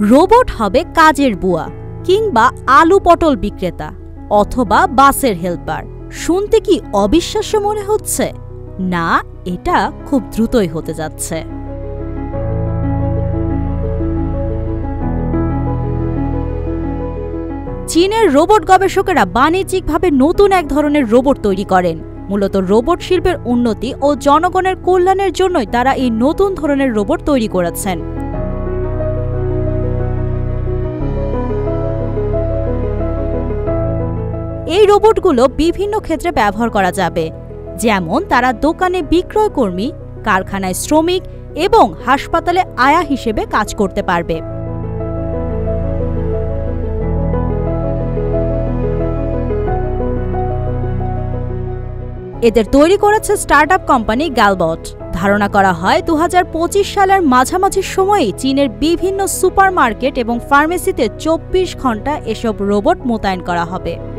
Robot হবে কাজের বুয়া কিংবা আলু পটল বিক্রেতা অথবা বাসের হেল্পার। শুনতে কি অবিশ্বাস্য মনে হচ্ছে? না, এটা খুব দ্রুতই হতে যাচ্ছে। চীনের রোবট গবেষকেরা বাণিজ্যিকভাবে নতুন এক ধরনের রোবট তৈরি করেন। মূলত রোবট শিল্পের উন্নতি ও জনগণের কল্যাণের জন্যই তারা এই নতুন ধরনের রোবট তৈরি করেছেন। এই রোবটগুলো বিভিন্ন ক্ষেত্রে ব্যবহার করা যাবে, যেমন তারা দোকানে বিক্রয় কর্মী, কারখানায় শ্রমিক এবং হাসপাতালে আয়া হিসেবে কাজ করতে পারবে। এদের তৈরি করেছে স্টার্টআপ কোম্পানি গ্যালবট। ধারণা করা হয় 2025 সালের মাঝামাঝি সময়ে চীনের বিভিন্ন সুপারমার্কেট এবং ফার্মেসিতে 24 ঘন্টা এসব রোবট মোতায়েন করা হবে।